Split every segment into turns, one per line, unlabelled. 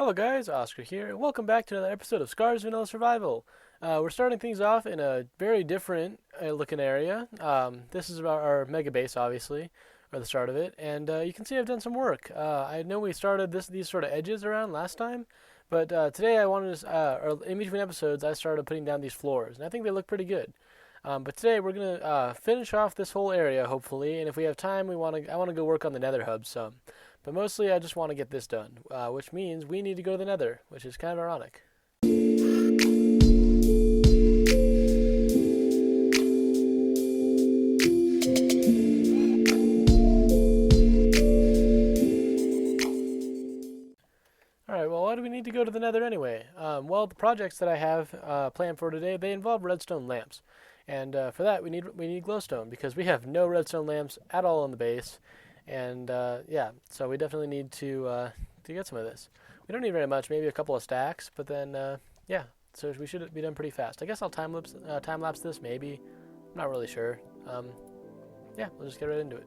Hello guys, Oscar here, and welcome back to another episode of Scar's Vanilla Survival. We're starting things off in a very different looking area. This is our mega base, obviously, or the start of it, and you can see I've done some work. I know we started these sort of edges around last time, but today I wanted to, or in between episodes, I started putting down these floors, and I think they look pretty good. But today we're gonna finish off this whole area, hopefully, and if we have time, I want to go work on the Nether hub some. But mostly I just want to get this done, which means we need to go to the Nether, which is kind of ironic. Alright, well, why do we need to go to the Nether anyway? Well, the projects that I have planned for today, they involve redstone lamps. And for that, we need glowstone, because we have no redstone lamps at all on the base. And yeah, so we definitely need to get some of this. We don't need very much, maybe a couple of stacks, but then yeah, so we should be done pretty fast. I guess I'll time lapse this, maybe. I'm not really sure. Yeah, we'll just get right into it.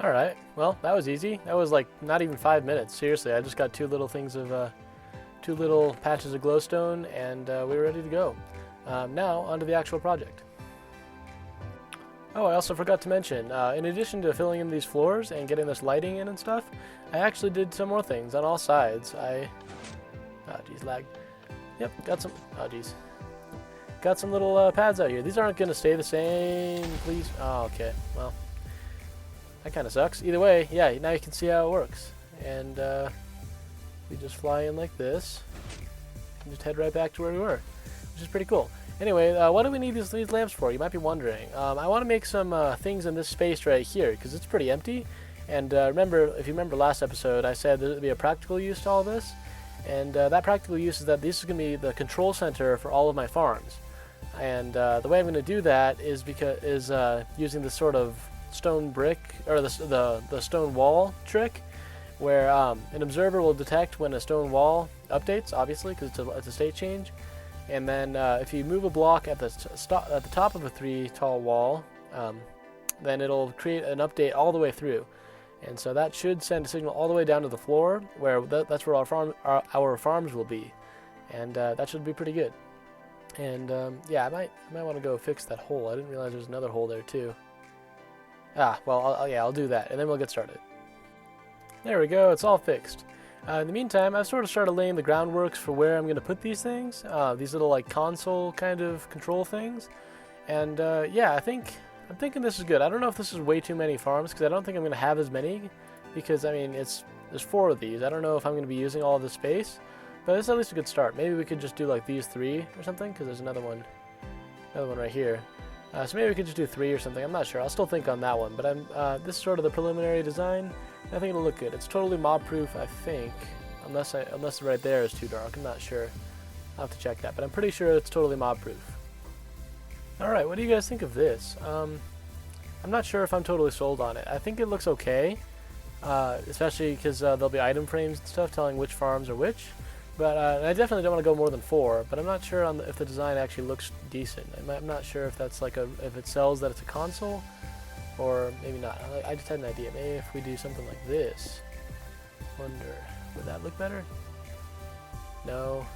Alright, well, that was easy. That was like not even 5 minutes. Seriously, I just got two little patches of glowstone, and we were ready to go. Now, onto the actual project. Oh, I also forgot to mention, in addition to filling in these floors and getting this lighting in and stuff, I actually did some more things on all sides. Oh geez, lag. Yep, got some, oh geez. Got some little pads out here. These aren't going to stay the same, please. Oh, okay, well. That kind of sucks. Either way, yeah, now you can see how it works. And we just fly in like this and just head right back to where we were, which is pretty cool. Anyway, what do we need these lamps for? You might be wondering. I want to make some things in this space right here because it's pretty empty. And remember, if you remember last episode, I said there would be a practical use to all this. And that practical use is that this is going to be the control center for all of my farms. And the way I'm going to do that is using this sort of stone brick, or the stone wall trick, where an observer will detect when a stone wall updates, obviously, because it's a state change. And then if you move a block at the top of a 3 tall wall, then it'll create an update all the way through. And so that should send a signal all the way down to the floor, where that's where our farms will be. And that should be pretty good. And yeah, I might want to go fix that hole. I didn't realize there's another hole there too. Well, I'll do that, and then we'll get started. There we go, it's all fixed. In the meantime, I've sort of started laying the groundworks for where I'm going to put these things, these little like console kind of control things. And yeah, I'm thinking this is good. I don't know if this is way too many farms, because I don't think I'm going to have as many, because I mean, there's 4 of these. I don't know if I'm going to be using all of the space, but it's at least a good start. Maybe we could just do like these 3 or something, because there's another one right here. So maybe we could just do 3 or something. I'm not sure. I'll still think on that one. But this is sort of the preliminary design. I think it'll look good. It's totally mob-proof, I think, unless right there is too dark. I'm not sure. I'll have to check that. But I'm pretty sure it's totally mob-proof. All right, what do you guys think of this? I'm not sure if I'm totally sold on it. I think it looks okay, especially because there'll be item frames and stuff telling which farms are which. But I definitely don't want to go more than 4, but I'm not sure if the design actually looks decent. I'm not sure if that's like if it sells that it's a console, or maybe not. I just had an idea. Maybe if we do something like this. Wonder, would that look better? No.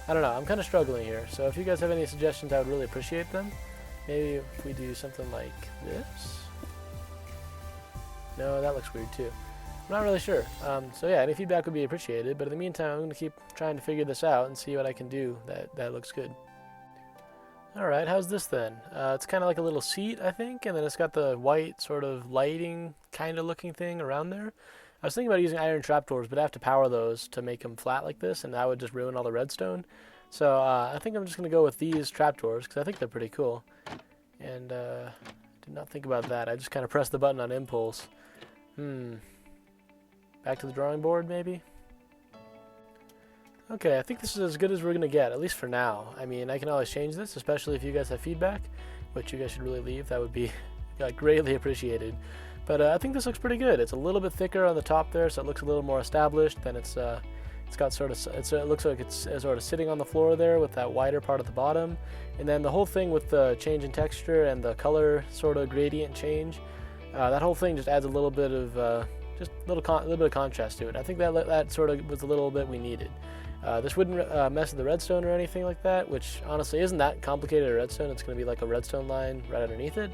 I don't know. I'm kind of struggling here. So if you guys have any suggestions, I would really appreciate them. Maybe if we do something like this. No, that looks weird too. I'm not really sure. So yeah, any feedback would be appreciated, but in the meantime, I'm going to keep trying to figure this out and see what I can do that looks good. Alright, how's this then? It's kind of like a little seat, I think, and then it's got the white sort of lighting kind of looking thing around there. I was thinking about using iron trapdoors, but I have to power those to make them flat like this, and that would just ruin all the redstone. So I think I'm just going to go with these trapdoors, because I think they're pretty cool. And did not think about that. I just kind of pressed the button on impulse. Back to the drawing board, maybe? Okay, I think this is as good as we're going to get, at least for now. I mean, I can always change this, especially if you guys have feedback. which you guys should really leave. That would be greatly appreciated. But I think this looks pretty good. It's a little bit thicker on the top there, so it looks a little more established. Then it's got sort of, it looks like it's sort of sitting on the floor there with that wider part at the bottom. And then the whole thing with the change in texture and the color sort of gradient change, that whole thing just adds a little bit of just a little bit of contrast to it. I think that sort of was a little bit we needed. This wouldn't mess with the redstone or anything like that, which honestly isn't that complicated a redstone. It's going to be like a redstone line right underneath it.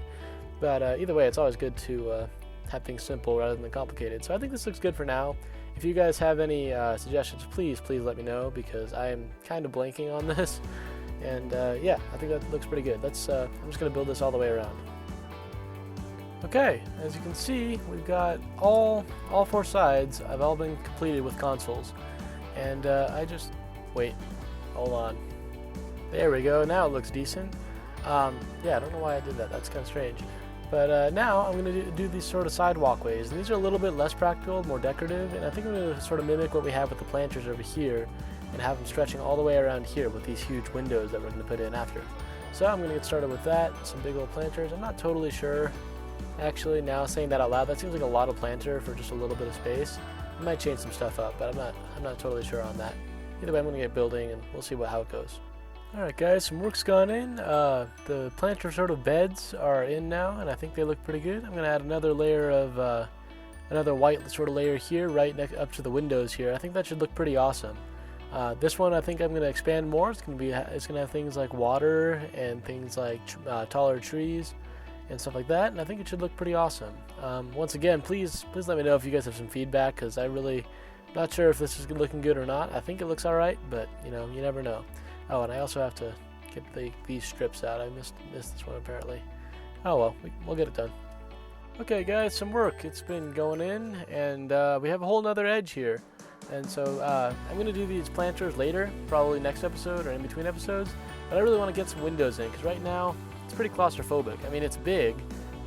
But either way, it's always good to have things simple rather than complicated. So I think this looks good for now. If you guys have any suggestions, please let me know, because I am kind of blanking on this. And yeah, I think that looks pretty good. I'm just going to build this all the way around. Okay, as you can see, we've got all four sides have all been completed with consoles. And wait, hold on. There we go, now it looks decent. Yeah, I don't know why I did that, that's kind of strange. But now I'm going to do these sort of side walkways. And these are a little bit less practical, more decorative, and I think I'm going to sort of mimic what we have with the planters over here and have them stretching all the way around here with these huge windows that we're going to put in after. So I'm going to get started with that, some big old planters. I'm not totally sure. Actually, now saying that out loud, that seems like a lot of planter for just a little bit of space. I might change some stuff up, but I'm not totally sure on that. Either way, I'm going to get building, and we'll see how it goes. Alright guys, some work's gone in. The planter sort of beds are in now, and I think they look pretty good. I'm going to add another layer of, another white sort of layer here, right up to the windows here. I think that should look pretty awesome. This one I think I'm going to expand more. It's going to have things like water and things like taller trees and stuff like that, and I think it should look pretty awesome. Once again, please let me know if you guys have some feedback, because I really not sure if this is looking good or not. I think it looks alright, but you know, you never know. Oh, and I also have to get these strips out. I missed this one apparently. Oh well, we'll get it done. Okay guys, some work. It's been going in, and we have a whole nother edge here. And so I'm going to do these planters later, probably next episode or in between episodes. But I really want to get some windows in, because right now it's pretty claustrophobic. I mean, it's big,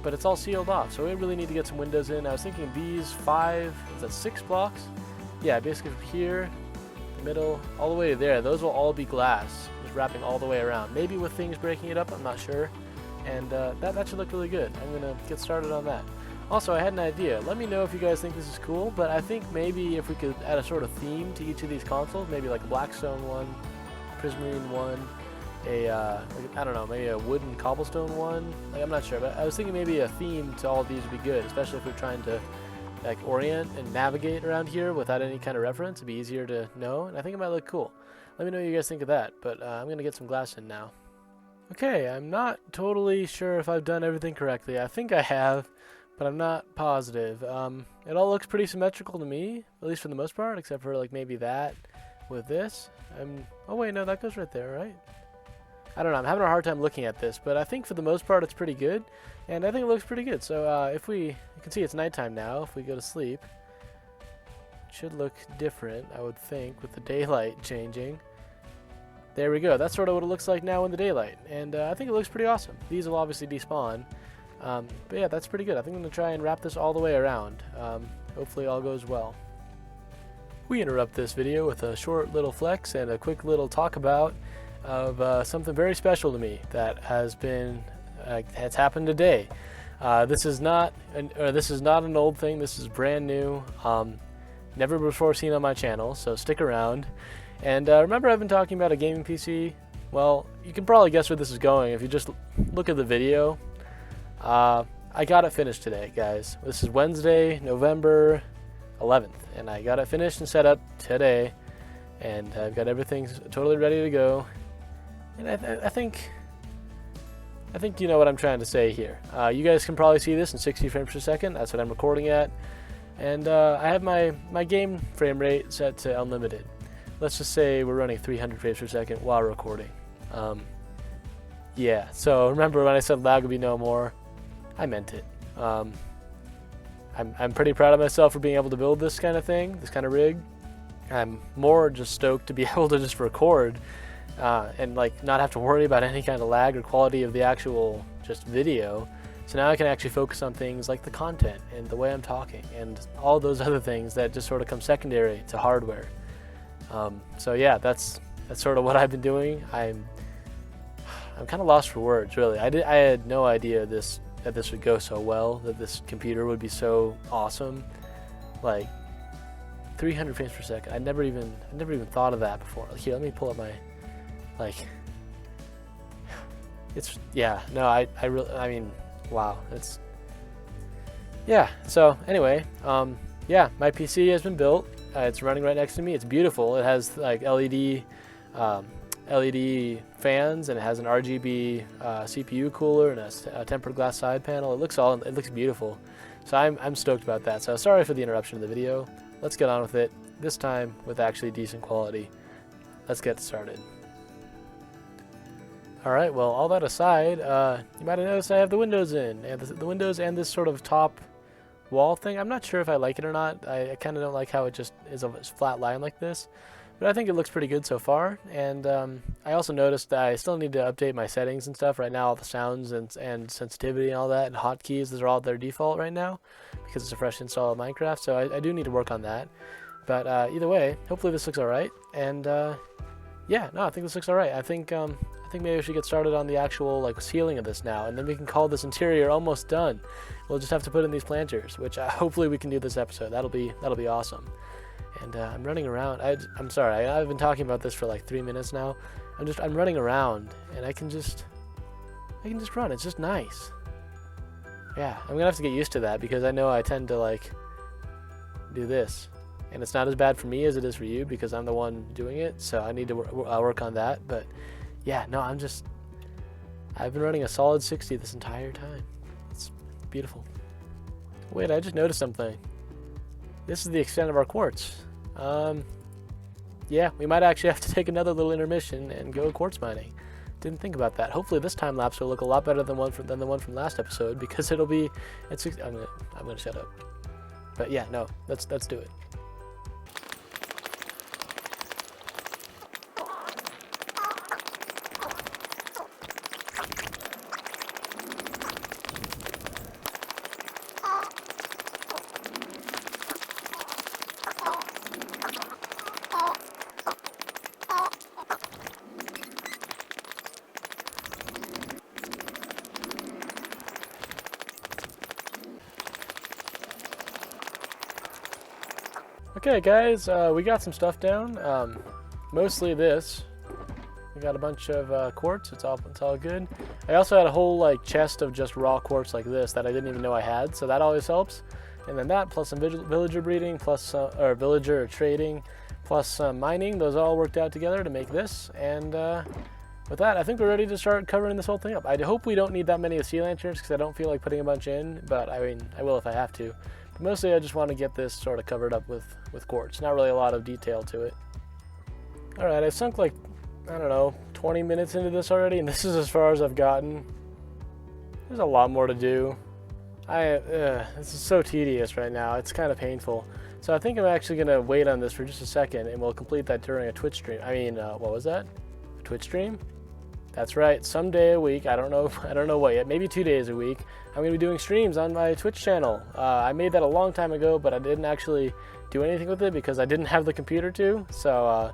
but it's all sealed off, so we really need to get some windows in. I was thinking these 6 blocks? Yeah, basically from here, the middle, all the way to there. Those will all be glass, just wrapping all the way around. Maybe with things breaking it up, I'm not sure. And that should look really good. I'm going to get started on that. Also, I had an idea. Let me know if you guys think this is cool, but I think maybe if we could add a sort of theme to each of these consoles, maybe like a blackstone one, prismarine one, I don't know, maybe a wooden cobblestone one. Like, I'm not sure, but I was thinking maybe a theme to all of these would be good, especially if we're trying to like orient and navigate around here without any kind of reference. It'd be easier to know, and I think it might look cool. Let me know what you guys think of that, but I'm going to get some glass in now. Okay, I'm not totally sure if I've done everything correctly. I think I have, but I'm not positive. It all looks pretty symmetrical to me, at least for the most part, except for like maybe that with this. Oh wait, no, that goes right there, right? I don't know, I'm having a hard time looking at this, but I think for the most part it's pretty good, and I think it looks pretty good. So you can see it's nighttime now. If we go to sleep, it should look different, I would think, with the daylight changing. There we go, that's sort of what it looks like now in the daylight, and I think it looks pretty awesome. These will obviously despawn, but yeah, that's pretty good. I think I'm going to try and wrap this all the way around. Hopefully all goes well. We interrupt this video with a short little flex and a quick little talk about of something very special to me that has happened today. This is not an old thing. This is brand new, never before seen on my channel, so stick around. And remember, I've been talking about a gaming PC. Well, you can probably guess where this is going if you just look at the video. I got it finished today, guys. This is Wednesday, November 11th, and I got it finished and set up today, and I've got everything totally ready to go. And I think you know what I'm trying to say here. You guys can probably see this in 60 frames per second. That's what I'm recording at. And I have my game frame rate set to unlimited. Let's just say we're running 300 frames per second while recording. Yeah, so remember when I said lag would be no more, I meant it. I'm pretty proud of myself for being able to build this kind of thing, this kind of rig. I'm more just stoked to be able to just record and like not have to worry about any kind of lag or quality of the actual just video. So now I can actually focus on things like the content and the way I'm talking and all those other things that just sort of come secondary to hardware. So yeah, that's sort of what I've been doing. I'm I'm kind of lost for words, really. I had no idea that this would go so well, that this computer would be so awesome. Like 300 frames per second. I never even thought of that before. Like, here, let me pull up my, like, it's, yeah, no, I mean, wow, it's, yeah. So anyway, yeah, my PC has been built. It's running right next to me. It's beautiful. It has like LED fans, and it has an RGB CPU cooler and a tempered glass side panel. It looks beautiful. So I'm stoked about that. So sorry for the interruption of the video. Let's get on with it. This time with actually decent quality. Let's get started. All right. Well, all that aside, you might have noticed I have the windows in, and the windows and this sort of top wall thing. I'm not sure if I like it or not. I kind of don't like how it just is a flat line like this. But I think it looks pretty good so far, and I also noticed that I still need to update my settings and stuff. Right now, all the sounds and sensitivity and all that, and hotkeys, those are all their default right now, because it's a fresh install of Minecraft, so I do need to work on that. But either way, hopefully this looks alright, and yeah, no, I think this looks alright. I think maybe we should get started on the actual like ceiling of this now, and then we can call this interior almost done. We'll just have to put in these planters, which hopefully we can do this episode. That'll be awesome. And I'm running around. I'm sorry. I've been talking about this for like 3 minutes now. I'm running around, and I can just run. It's just nice. Yeah, I'm gonna have to get used to that, because I know I tend to like do this, and it's not as bad for me as it is for you, because I'm the one doing it. So I need to work on that. But yeah, no, I've been running a solid 60 this entire time. It's beautiful. Wait, I just noticed something. This is the extent of our quartz. Yeah, we might actually have to take another little intermission and go quartz mining. Didn't think about that. Hopefully this time lapse will look a lot better than the one from last episode, because it'll be at 60. I'm gonna shut up. But yeah, no, let's do it. Okay, guys, we got some stuff down. Mostly this. We got a bunch of quartz. It's all good. I also had a whole like chest of just raw quartz like this that I didn't even know I had, so that always helps. And then that plus some villager breeding, plus or villager trading, plus some mining. Those all worked out together to make this. And with that, I think we're ready to start covering this whole thing up. I hope we don't need that many sea lanterns, because I don't feel like putting a bunch in, but I mean, I will if I have to. But mostly I just want to get this sort of covered up with quartz. Not really a lot of detail to it. Alright, I've sunk like, I don't know, 20 minutes into this already, and this is as far as I've gotten. There's a lot more to do. This is so tedious right now. It's kind of painful. So I think I'm actually going to wait on this for just a second, and we'll complete that during a Twitch stream. I mean, what was that? A Twitch stream? That's right, some day a week. I don't know what yet. Maybe 2 days a week. I'm going to be doing streams on my Twitch channel. I made that a long time ago, but I didn't actually do anything with it because I didn't have the computer to. So,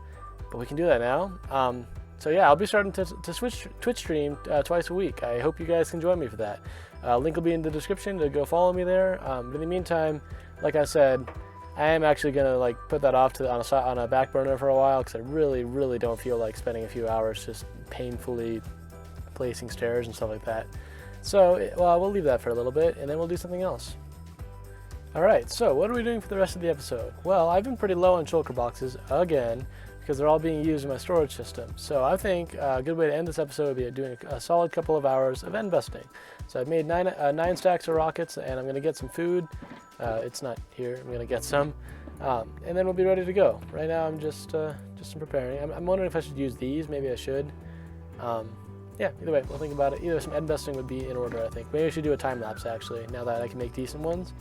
but we can do that now. So yeah, I'll be starting to Twitch stream twice a week. I hope you guys can join me for that. Link will be in the description to go follow me there. But in the meantime, like I said, I am actually gonna like put that off on a back burner for a while, because I really don't feel like spending a few hours just painfully placing stairs and stuff like that. So well, we'll leave that for a little bit, and then we'll do something else. Alright, so what are we doing for the rest of the episode? Well, I've been pretty low on shulker boxes again, because they're all being used in my storage system. So I think a good way to end this episode would be doing a solid couple of hours of end busting. So I've made 9 stacks of rockets, and I'm going to get some food. It's not here. I'm going to get some. And then we'll be ready to go. Right now I'm just preparing. I'm wondering if I should use these. Maybe I should. Yeah, either way, we'll think about it. Either some end busting would be in order, I think. Maybe I should do a time lapse, actually, now that I can make decent ones.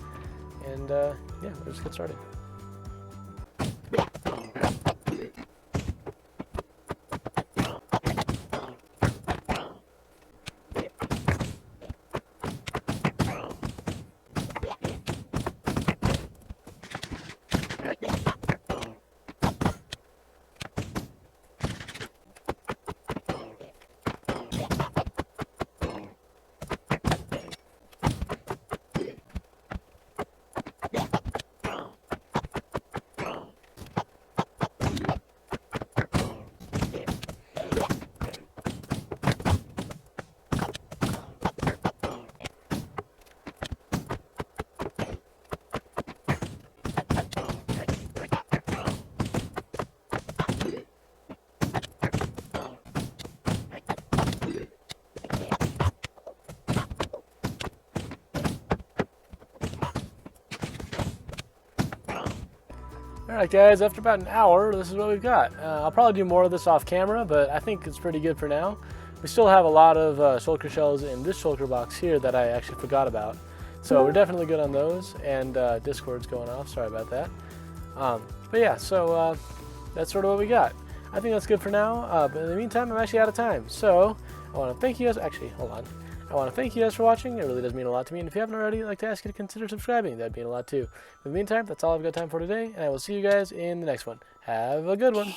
And yeah, we'll just get started. Alright guys, after about an hour, this is what we've got. I'll probably do more of this off camera, but I think it's pretty good for now. We still have a lot of shulker shells in this shulker box here that I actually forgot about. So we're definitely good on those, and Discord's going off, sorry about that. But yeah, so that's sort of what we got. I think that's good for now, but in the meantime, I'm actually out of time. So I want to thank you guys, actually, hold on. I want to thank you guys for watching. It really does mean a lot to me. And if you haven't already, I'd like to ask you to consider subscribing. That'd mean a lot too. In the meantime, that's all I've got time for today, and I will see you guys in the next one. Have a good one.